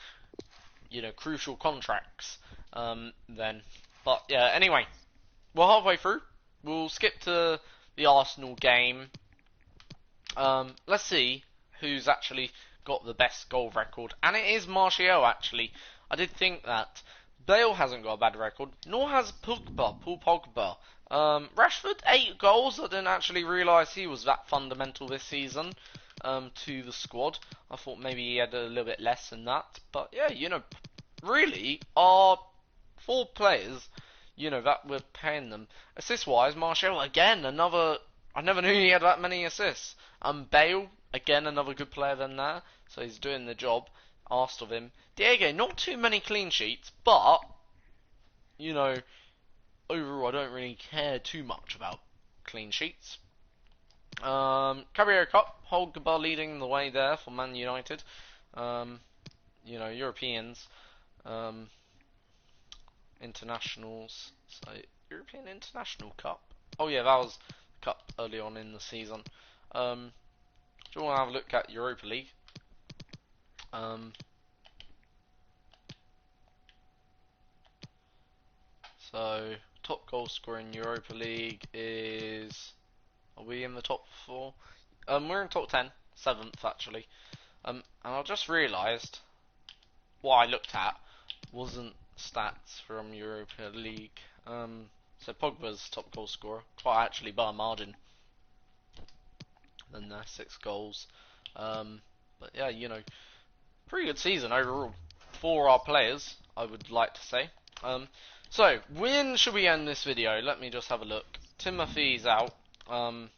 you know, crucial contracts then. But, yeah, anyway, we're halfway through. We'll skip to the Arsenal game. Let's see who's actually got the best goal record. And it is Martial, actually. I did think that. Bale hasn't got a bad record, nor has Pogba, Paul Pogba. Rashford, 8 goals. I didn't actually realise he was that fundamental this season to the squad. I thought maybe he had a little bit less than that. But yeah, you know, really, our 4 players, you know, that we're paying them. Assist-wise, Martial, again, another... I never knew he had that many assists. Bale, again, another good player than that. So he's doing the job asked of him. Diego, not too many clean sheets, but, you know, overall I don't really care too much about clean sheets. Carabao Cup, Pogba leading the way there for Man United. You know, Europeans, internationals, so European International Cup. Oh yeah, that was the cup early on in the season. Do you want to have a look at Europa League? So, top goal scorer in Europa League is... Are we in the top 4? We're in top 10. 7th, actually. And I just realised what I looked at wasn't stats from Europa League. So Pogba's top goal scorer, quite actually by a margin than 6 goals. But yeah, you know, pretty good season overall for our players, I would like to say. So, when should we end this video? Let me just have a look. Timothy's out. Right,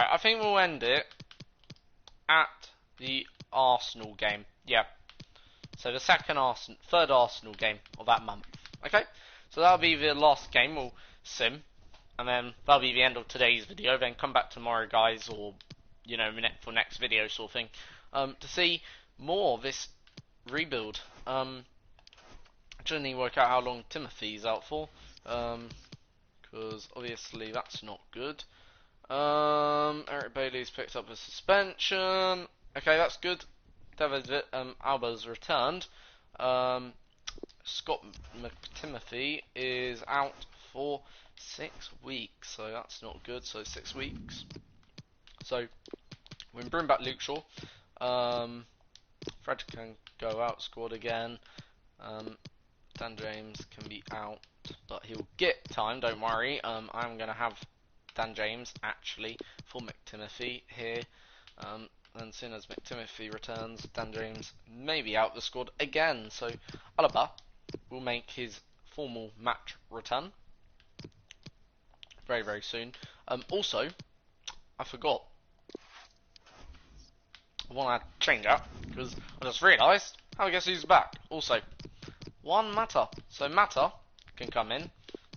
I think we'll end it at the Arsenal game. Yeah. So the third Arsenal game of that month. Okay? So that'll be the last game. We'll sim. And then that'll be the end of today's video. Then come back tomorrow, guys, or, you know, for next video sort of thing. To see more of this rebuild. I didn't even work out how long Timothy's out for. Because obviously that's not good. Eric Bailey's picked up a suspension. Okay, that's good. David Alba's returned. Scott McTimothy is out for 6 weeks, so that's not good. So 6 weeks. So we can bring back Luke Shaw. Fred can go out squad again. Dan James can be out, but he'll get time. Don't worry. I'm gonna have Dan James actually for McTimothy here. And as soon as McTimothy returns, Dan James may be out the squad again. So Alaba will make his formal match return very, very soon. Also, I forgot. I want to change that because I just realised. I guess who's back? Also, one Mata. So Mata can come in.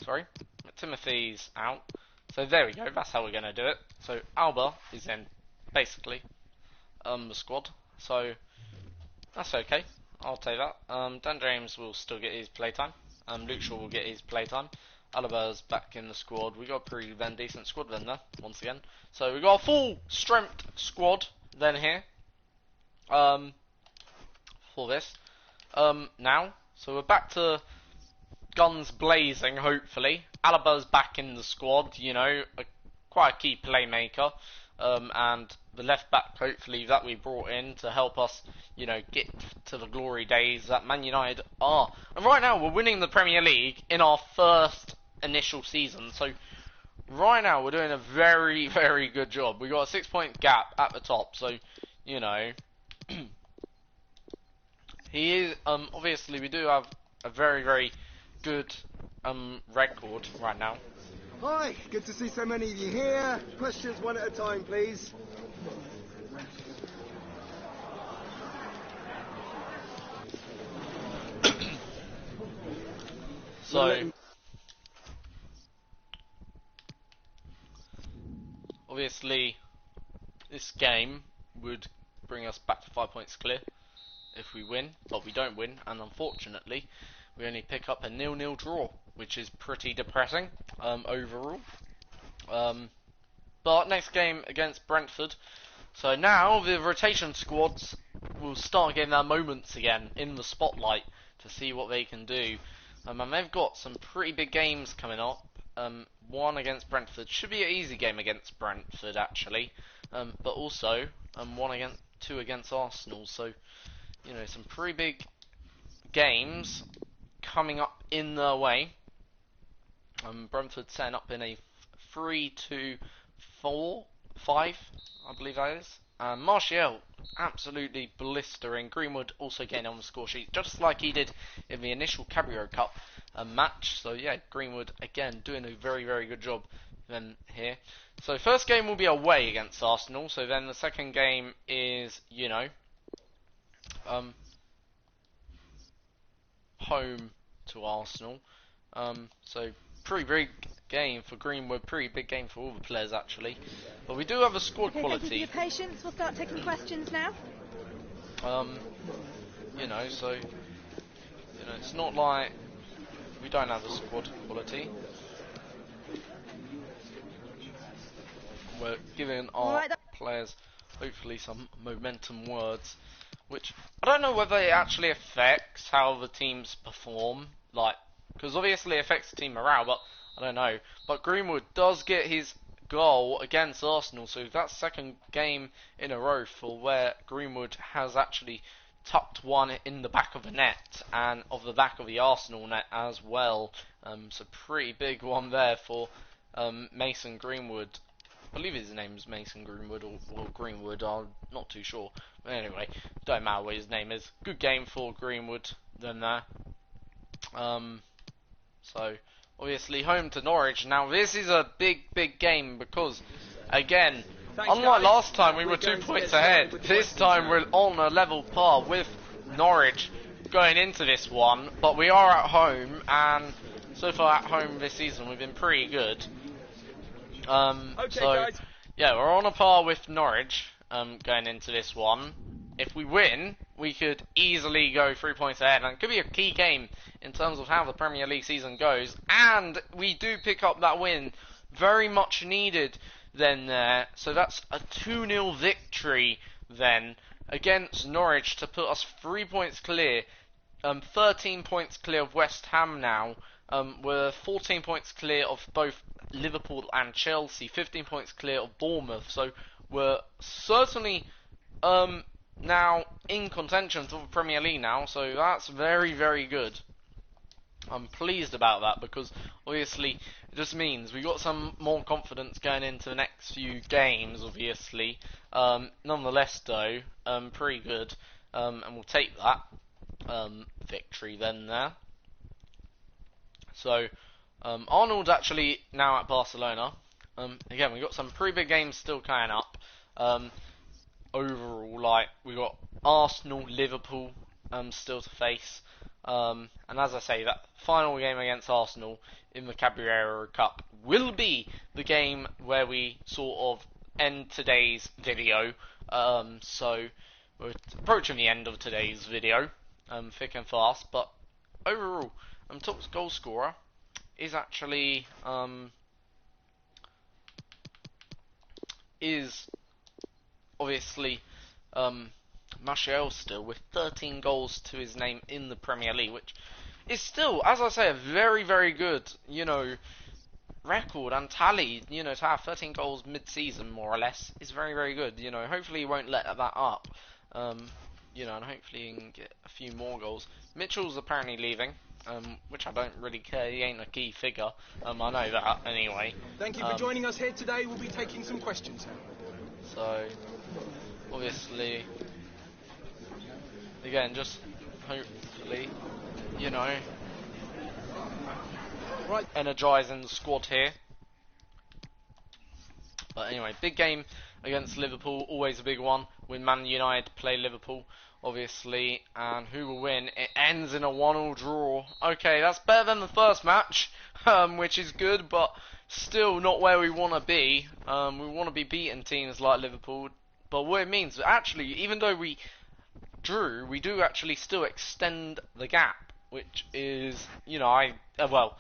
Sorry, McTimothy's out. So there we go, that's how we're going to do it. So Alba is in, basically, the squad. So that's okay, I'll take that. Dan James will still get his playtime. Luke Shaw will get his playtime. Alaba's back in the squad. We got a pretty decent squad then there, once again. So we got a full strength squad then here. For this. Now, so we're back to guns blazing, hopefully. Alaba's back in the squad, you know, quite a key playmaker. And the left back, hopefully, that we brought in to help us, you know, get to the glory days that Man United are. And right now, we're winning the Premier League in our first initial season. So, right now, we're doing a very, very good job. We got a 6-point gap at the top. So, you know, he is, obviously, we do have a very, very good record right now. Hi, good to see so many of you here. Questions one at a time, please. So, obviously, this game would bring us back to 5 points clear if we win, but we don't win, and unfortunately, we only pick up a 0-0 draw, which is pretty depressing overall. But next game against Brentford. So now the rotation squads will start getting their moments again in the spotlight to see what they can do. And they've got some pretty big games coming up. One against Brentford should be an easy game against Brentford actually, but also two against Arsenal. So you know, some pretty big games coming up in their way. Brentford setting up in a 3-2-4-5, I believe that is. Martial absolutely blistering. Greenwood also getting on the score sheet, just like he did in the initial Cabrio Cup match. So yeah, Greenwood again doing a very, very good job then here. So first game will be away against Arsenal. So then the second game is, you know, home to Arsenal. So pretty big game for Greenwood, pretty big game for all the players actually. But we do have a squad quality. Thank you for your patience. We'll start taking questions now. You know, so you know, it's not like we don't have a squad quality. We're giving our players hopefully some momentum words, which I don't know whether it actually affects how the teams perform, like, because obviously it affects the team morale, but I don't know. But Greenwood does get his goal against Arsenal, so that's second game in a row for where Greenwood has actually tucked one in the back of the net and of the back of the Arsenal net as well. So pretty big one there for Mason Greenwood. I believe his name is Mason Greenwood or Greenwood, I'm not too sure. But anyway, don't matter what his name is. Good game for Greenwood then there. So obviously home to Norwich. Now this is a big game because again, unlike last time we were 2 points ahead, this time we're on a level par with Norwich going into this one, but we are at home, and so far at home this season we've been pretty good. So yeah, we're on a par with Norwich going into this one. If we win, we could easily go 3 points ahead, and it could be a key game in terms of how the Premier League season goes. And we do pick up that win, very much needed then there. So that's a 2-0 victory then against Norwich to put us 3 points clear. 13 points clear of West Ham now. We're 14 points clear of both Liverpool and Chelsea, 15 points clear of Bournemouth. So we're certainly now in contention for the Premier League now, so that's very, very good. I'm pleased about that because obviously it just means we got some more confidence going into the next few games, obviously. Nonetheless though, pretty good, and we'll take that victory then there. So Arnold's actually now at Barcelona. Again, we've got some pretty big games still coming up. Overall, like, we got Arsenal, Liverpool still to face, and as I say, that final game against Arsenal in the Cabrio Cup will be the game where we sort of end today's video. So we're approaching the end of today's video, thick and fast. But overall, top goal scorer is actually is obviously Martial still, with 13 goals to his name in the Premier League, which is still, as I say, a very, very good, you know, record and tally. You know, to have 13 goals mid-season, more or less, is very, very good. You know, hopefully he won't let that up. You know, and hopefully he can get a few more goals. Mitchell's apparently leaving, which I don't really care. He ain't a key figure. I know that anyway. Thank you for joining us here today. We'll be taking some questions. So obviously, again, just hopefully, you know, right, energising the squad here. But anyway, big game against Liverpool, always a big one when Man United play Liverpool, obviously. And who will win? It ends in a 1-1 draw. Okay, that's better than the first match, which is good, but still not where we want to be. We want to be beating teams like Liverpool. But what it means, actually, even though we drew, we do actually still extend the gap, which is, you know, well,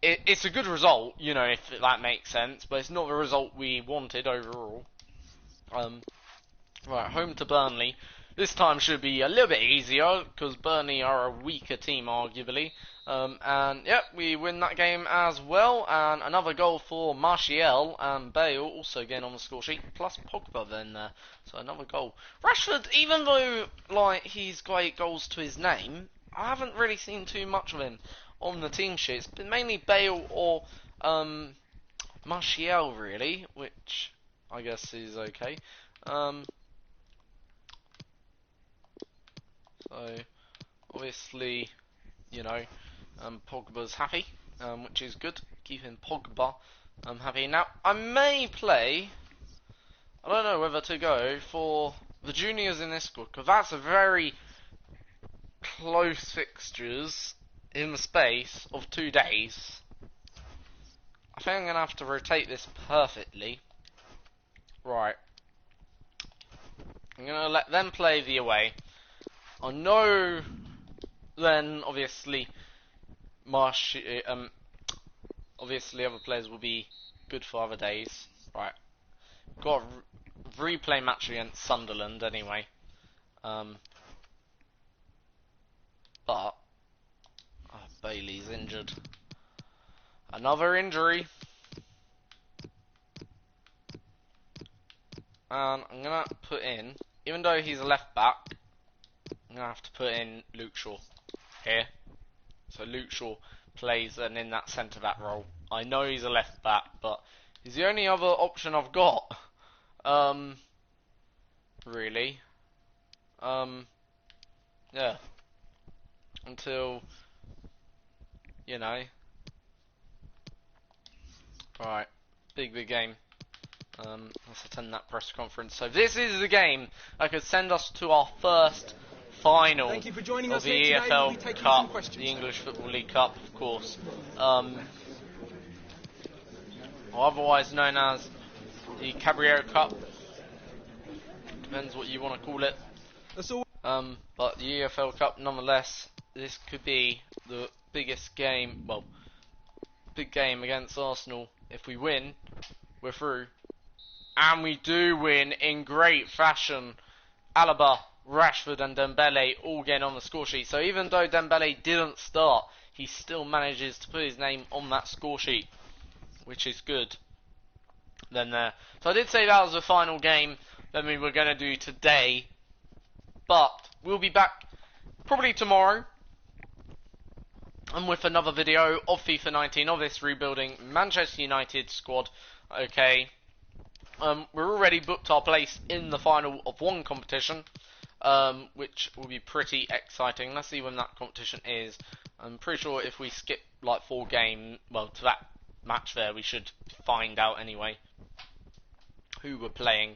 it's a good result, you know, if that makes sense, but it's not the result we wanted overall. Right, home to Burnley. This time should be a little bit easier, because Burnley are a weaker team, arguably. And, yep, we win that game as well. And another goal for Martial, and Bale also getting on the score sheet, plus Pogba then there. So another goal. Rashford, even though, like, he's got 8 goals to his name, I haven't really seen too much of him on the team sheet. It's been mainly Bale or Martial, really, which I guess is okay. So obviously, you know, Pogba's happy, which is good. Keeping Pogba happy. Now I may play. I don't know whether to go for the juniors in this squad, because that's a very close fixtures in the space of 2 days. I think I'm going to have to rotate this perfectly. Right. I'm going to let them play the away. I know then, obviously, obviously other players will be good for other days. Right. Got a replay match against Sunderland anyway. But Bailey's injured. Another injury. And I'm gonna put in, even though he's a left back, I'm gonna have to put in Luke Shaw here. So Luke Shaw plays and in that centre back role. I know he's a left back, but he's the only other option I've got. Really. Yeah. Until, you know. Alright. Big game. Let's attend that press conference. So this is the game that could send us to our first final Thank you for joining of us the here today. We'll be EFL taking Cup, some questions. the English Football League Cup, of course. Or otherwise known as the Cabrio Cup. Depends what you want to call it. That's all. But the EFL Cup, nonetheless, this could be the biggest game, well, big game against Arsenal. If we win, we're through. And we do win in great fashion. Alaba, Rashford and Dembele all getting on the score sheet. So even though Dembele didn't start, he still manages to put his name on that score sheet, which is good. Then there. So I did say that was the final game that we were going to do today. But we'll be back probably tomorrow. And with another video of FIFA 19 of this rebuilding Manchester United squad. Okay. We're already booked our place in the final of one competition, which will be pretty exciting. Let's see when that competition is. I'm pretty sure if we skip like 4 games, well, to that match there, we should find out anyway who we're playing.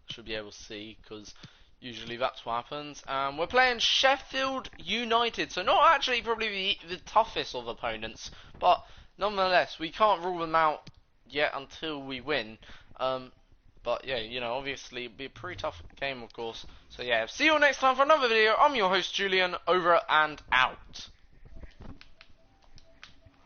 Should be able to see, because usually that's what happens. We're playing Sheffield United, so not actually probably the toughest of opponents, but nonetheless, we can't rule them out yet until we win. But yeah, you know, obviously it'll be a pretty tough game, of course. So yeah, see you all next time for another video. I'm your host Julian, over and out.